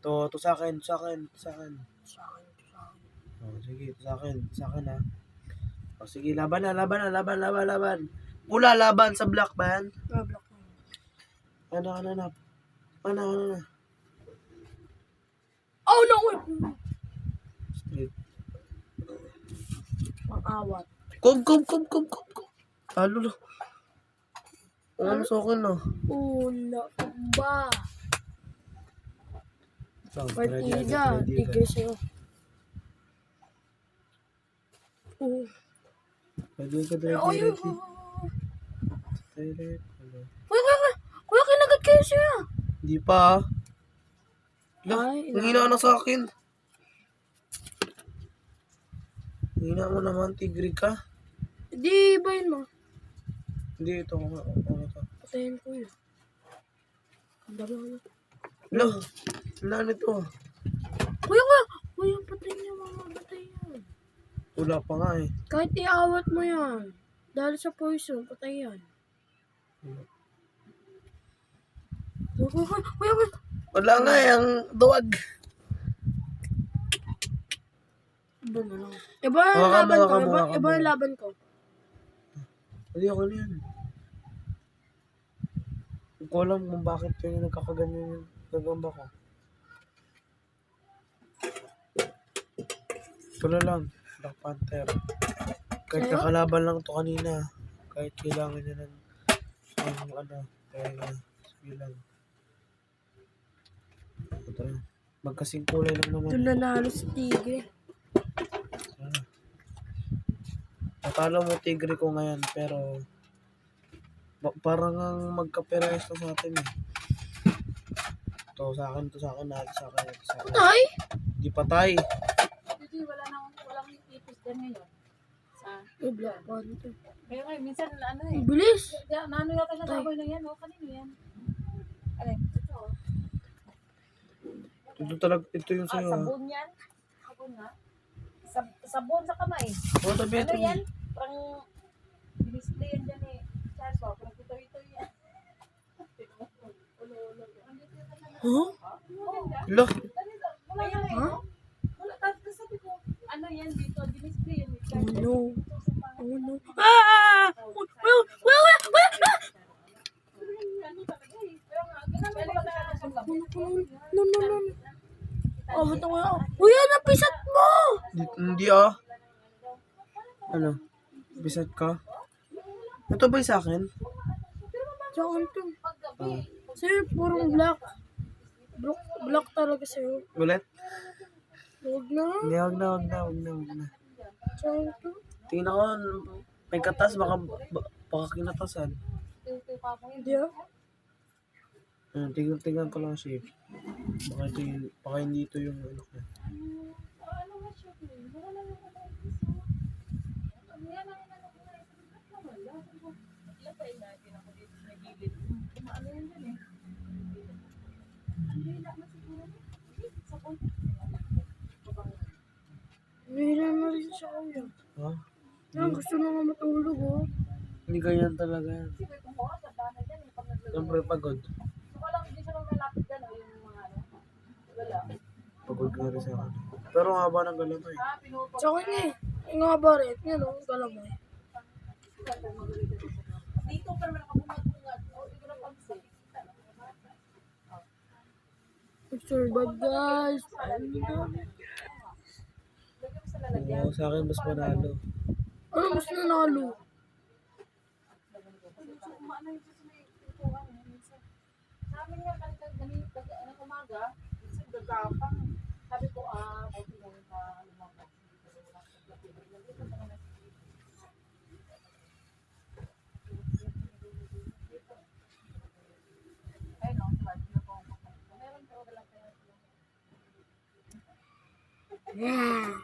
To sa akin, sa akin, sa akin. Sa akin, sa akin. Oh, sige, sa akin ha. O sige, laban na, laban. Pula laban sa black band. Block mo. Ano. Oh no! Wait! Straight. Pang-awat. Kom. Lalo. Ano sa akin no? Una ba? Partida. Ready. Tigre sa'yo. Ready. Kuya, kinagat kayo siya. Hindi pa. Ay, Hina na sa akin. Hina mo naman, tigre ka. Di ba yun mo? Hindi, ito. Ano to? Patayin ko yun. Ang dami ko. Lo, wala nito. Kuya, patayin niya mga patayin. Wala pa nga eh. Kahit iawat mo yan. Dahil sa poison, patay yan. Kuya. Wala nga eh, ang duwag. Iba na lang. Iba yung laban ko. Iba yung laban ko. Hindi ako na yan. Hindi ko alam kung bakit yun yung nagkakaganyan yung gagamba ko. Ito na lang, Black Panther. Kahit kakalaban lang to kanina. Kahit kailangan niya ng kaya sige lang. Ito na. Magkasing kulay lang naman. Doon nanalo si Tigre. Natalo mo tigre ko ngayon pero parang ang magkaperayos na sa atin eh. To sa akin, lahat sa akin. Patay? Di patay. Hindi, walang ipis dyan ngayon. Black Panther. Kaya ngayon, minsan ano eh. Bilis. Nano yata siya taboy na yan, o? Kanino yan? Alin? Ito, o. Ito talaga, ito yung sa'yo. Sabon yan? Sabon na? Sabon sa kamay. Oh, tabi Ano yan? Parang display yan dyan eh. Charles, o. Parang ito yan. Huh? Lo, Wala yan eh. Wala, tapos sabi ko, ano yan dito? Display yan. Oh no. Ah! No. Oh, ba't ako yan? Kuya, napisat mo! hindi ah. Ano? Bisat ka? Ito ba yung sa akin? Saan to? Sa'yo, purong black. Black talaga sa'yo. Ulit? Huwag na. Hindi, wag na. Saan to? Tingnan ko, may katas, baka kinatasan. Hindi ah. Tingnan ko lang shape. Baka hindi ito yung ano ko. Nahila na rin siya kuya. Ha? Yan, gusto na nga matulog oh. Hindi ganyan talaga yan. Siyempre pagod. Pagod nga rin sa akin. Pero ang haba ng galamay. Sa akin eh. Yung nga ba rin? Yan oh, galamay. Dito pa naman nakabungad-bungad. O, hindi ko na pansin. Survive guys. Oo, sa akin mas manalo. Ano mas nanalo? Sa amin nga, kanina umaga, minsan gagapang. Sabi ko, buti lang ka, lumabas. Ay, no, meron ko, wala kayo. Yeah.